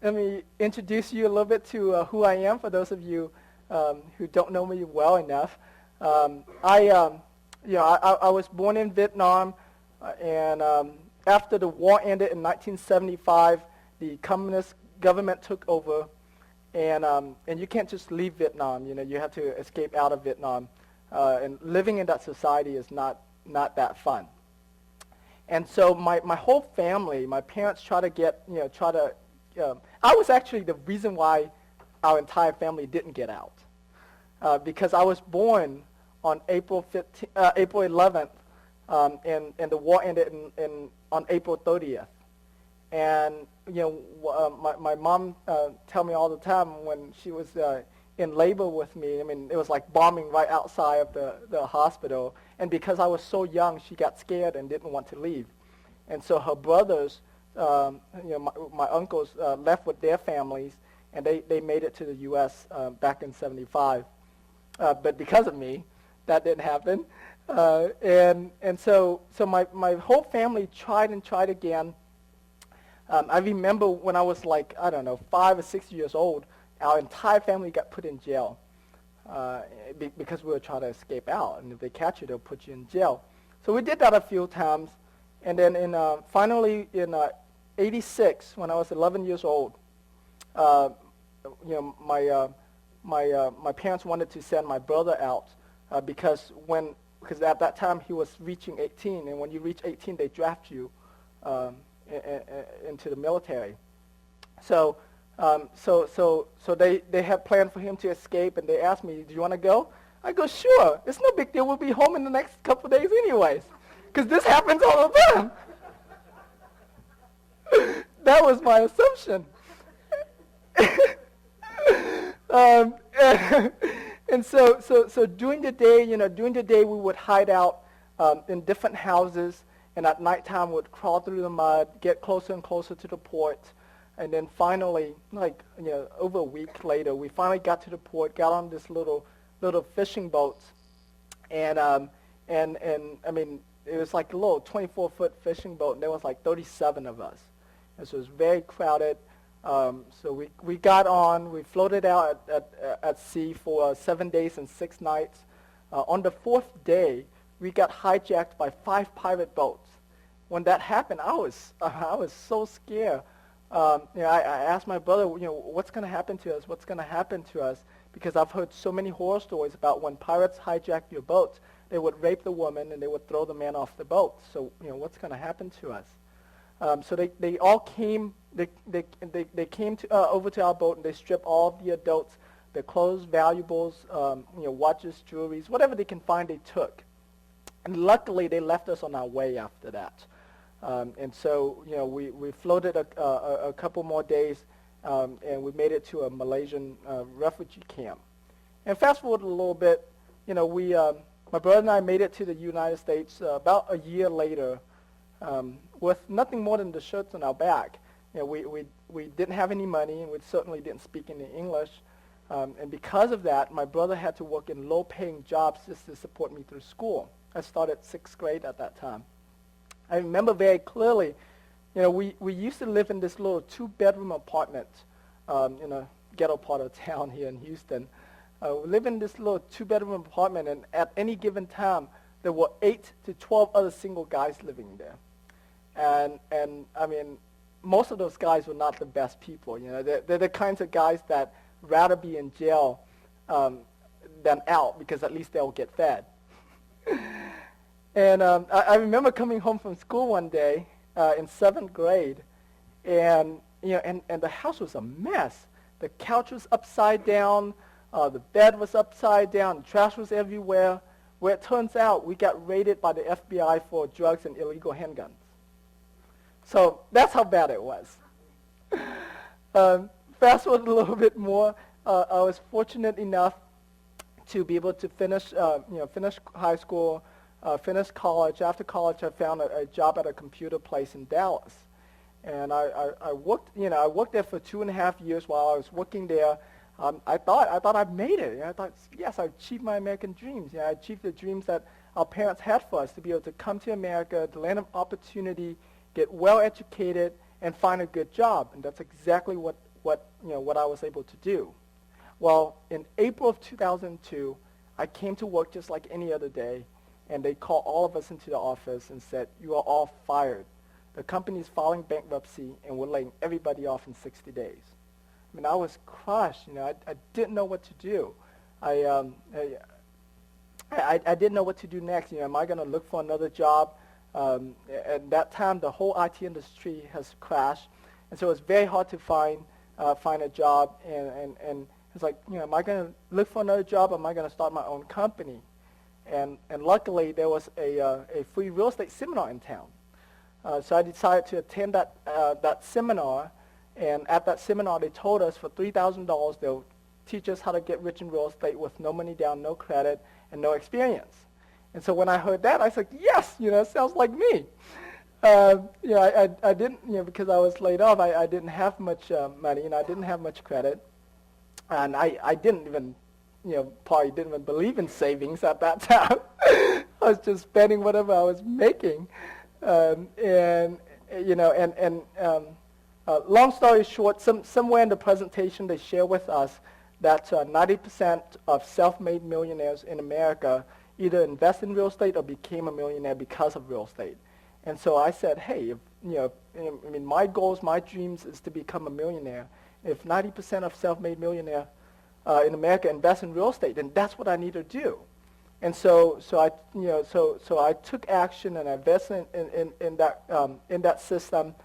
let me introduce you a little bit to who I am for those of you who don't know me well enough. I was born in Vietnam, and after the war ended in 1975, the communist government took over, and you can't just leave Vietnam. You have to escape out of Vietnam, and living in that society is not that fun. And so my whole family, my parents I was actually the reason why our entire family didn't get out, because I was born on April 11th, and the war ended on April 30th. And my mom tell me all the time when she was in labor with me. I mean, it was like bombing right outside of the hospital. And because I was so young, she got scared and didn't want to leave. And so her brothers, my uncles, left with their families, and they made it to the U.S. Back in '75. But because of me, that didn't happen. And so my whole family tried and tried again. I remember when I was 5 or 6 years old, our entire family got put in jail because we were trying to escape out. And if they catch you, they'll put you in jail. So we did that a few times. And then finally in '86, when I was 11 years old, my parents wanted to send my brother out because at that time he was reaching 18, and when you reach 18, they draft you into the military. So they had planned for him to escape, and they asked me, "Do you want to go?" I go, "Sure. It's no big deal. We'll be home in the next couple of days anyways, because this happens all the time." That was my assumption. And so during the day, we would hide out in different houses, and at nighttime would crawl through the mud, get closer and closer to the port, and then finally, over a week later, we finally got to the port, got on this little fishing boat, and I mean, it was like a little 24-foot fishing boat, and there was like 37 of us, and so it was very crowded. So we got on, we floated out at sea for 7 days and 6 nights. On the 4th day, we got hijacked by 5 pirate boats. When that happened, I was so scared. I asked my brother, what's going to happen to us? What's going to happen to us? Because I've heard so many horror stories about when pirates hijack your boats, they would rape the woman and they would throw the man off the boat. So what's going to happen to us? So they all came. They came over to our boat, and they stripped all of the adults, their clothes, valuables, watches, jewelries, whatever they can find, they took. And luckily, they left us on our way after that. And so we floated a couple more days, and we made it to a Malaysian refugee camp. And fast forward a little bit, my brother and I made it to the United States about a year later. With nothing more than the shirts on our back. We didn't have any money, and we certainly didn't speak any English. And because of that, my brother had to work in low-paying jobs just to support me through school. I started 6th grade at that time. I remember very clearly, we used to live in this little 2-bedroom apartment in a ghetto part of town here in Houston. We lived in this little 2-bedroom apartment, and at any given time, there were 8 to 12 other single guys living there. And I mean, most of those guys were not the best people. They're the kinds of guys that rather be in jail than out, because at least they'll get fed. And I remember coming home from school one day in 7th grade, and the house was a mess. The couch was upside down, the bed was upside down, the trash was everywhere. Where it turns out we got raided by the FBI for drugs and illegal handguns. So that's how bad it was. Fast forward a little bit more. I was fortunate enough to be able to finish high school, finish college. After college, I found a job at a computer place in Dallas, and I worked there for 2.5 years. While I was working there, I thought I made it. I thought, yes, I achieved my American dreams. I achieved the dreams that our parents had for us, to be able to come to America, the land of opportunity, get well educated, and find a good job. And that's exactly what what I was able to do. Well, in April of 2002, I came to work just like any other day, and they called all of us into the office and said, "You are all fired. The company is filing bankruptcy, and we're laying everybody off in 60 days." I mean, I was crushed. I didn't know what to do. I didn't know what to do next. Am I going to look for another job? At that time, the whole IT industry has crashed, and so it's very hard to find a job. And it's like, am I going to look for another job? Or am I going to start my own company? And luckily, there was a free real estate seminar in town. So I decided to attend that seminar. And at that seminar, they told us for $3,000, they'll teach us how to get rich in real estate with no money down, no credit, and no experience. And so when I heard that, I said, yes, it sounds like me. I didn't, because I was laid off, I didn't have much money, and I didn't have much credit. And I didn't even, probably didn't even believe in savings at that time. I was just spending whatever I was making. Long story short, somewhere in the presentation they share with us that 90% of self-made millionaires in America either invest in real estate or became a millionaire because of real estate. And so I said, hey, my goals, my dreams is to become a millionaire. If 90% of self-made millionaires in America invest in real estate, then that's what I need to do. And so I took action and I invested in that system.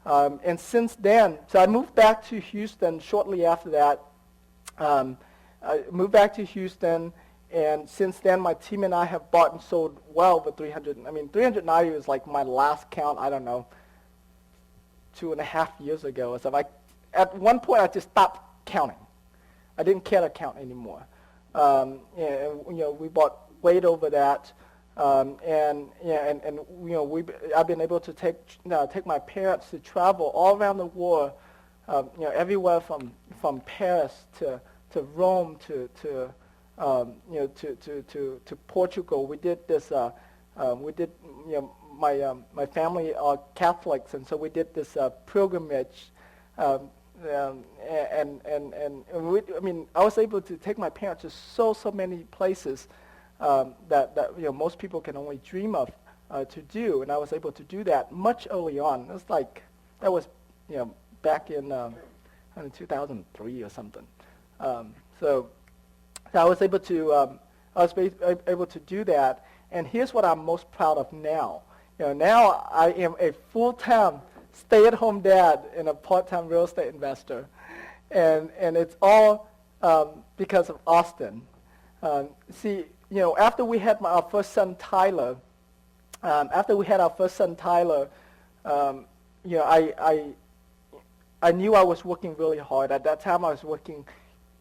And since then, so I moved back to Houston shortly after that. I moved back to Houston, and since then, my team and I have bought and sold well over 300. 390 was like my last count, I don't know, 2.5 years ago or something. At one point, I just stopped counting. I didn't care to count anymore. We bought way over that. I've been able to take my parents to travel all around the world, everywhere from Paris to Rome to Portugal. We did this. My family are Catholics, and so we did this pilgrimage. I was able to take my parents to so many places that most people can only dream of to do, and I was able to do that much early on. It was like that was back in 2003 or something. So I was able to do that, and here's what I'm most proud of now. Now I am a full-time stay-at-home dad and a part-time real estate investor, and it's all because of Austin. After we had our first son Tyler, I knew I was working really hard. At that time, I was working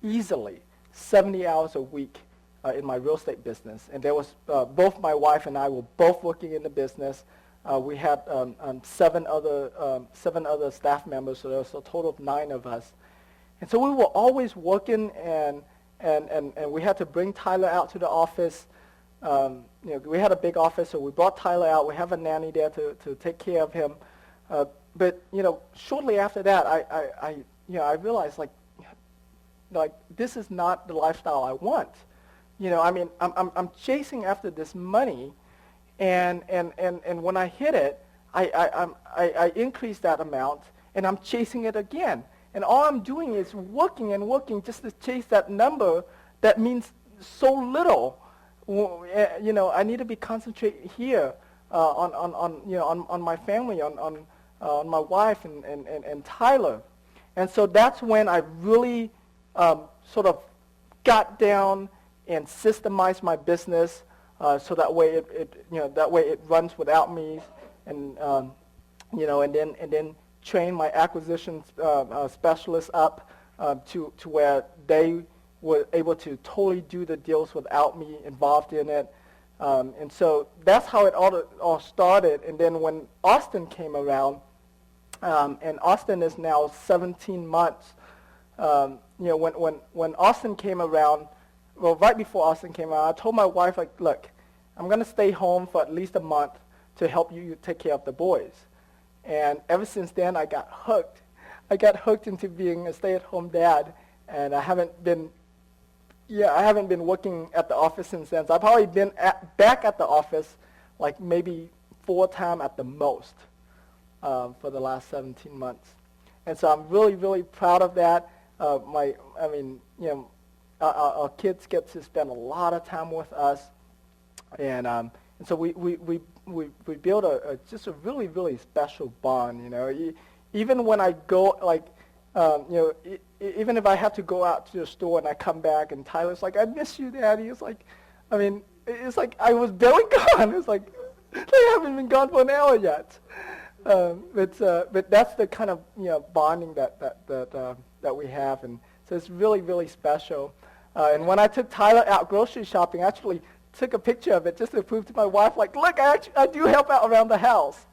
easily 70 hours a week in my real estate business, and there was both my wife and I were both working in the business. We had 7 other staff members, so there was a total of 9 of us, and so we were always working, and we had to bring Tyler out to the office. We had a big office, so we brought Tyler out. We have a nanny there to take care of him. But shortly after that, I realized like this is not the lifestyle I want. I'm chasing after this money, and when I hit it, I increase that amount, and I'm chasing it again. And all I'm doing is working and working just to chase that number that means so little. I need to be concentrated here on my family, on my wife and Tyler. And so that's when I really sort of got down and systemized my business so that way it runs without me, and then train my acquisitions specialists up to where they were able to totally do the deals without me involved in it. And so that's how it all started. And then when Austin came around, and Austin is now 17 months, when Austin came around, well, right before Austin came around, I told my wife, look, I'm going to stay home for at least a month to help you take care of the boys. And ever since then, I got hooked. I got hooked into being a stay-at-home dad, and I haven't been working at the office since then. So I've probably been back at the office like maybe 4 times at the most for the last 17 months. And so I'm really, really proud of that. Our kids get to spend a lot of time with us, and so we build just a really, really special bond. Even when I go, even if I have to go out to the store and I come back and Tyler's like, "I miss you, Daddy." It's like, it's like I was barely gone. It's like they haven't been gone for an hour yet. But that's the kind of bonding that we have, and so it's really, really special. And when I took Tyler out grocery shopping, I actually took a picture of it just to prove to my wife, like, look, I do help out around the house.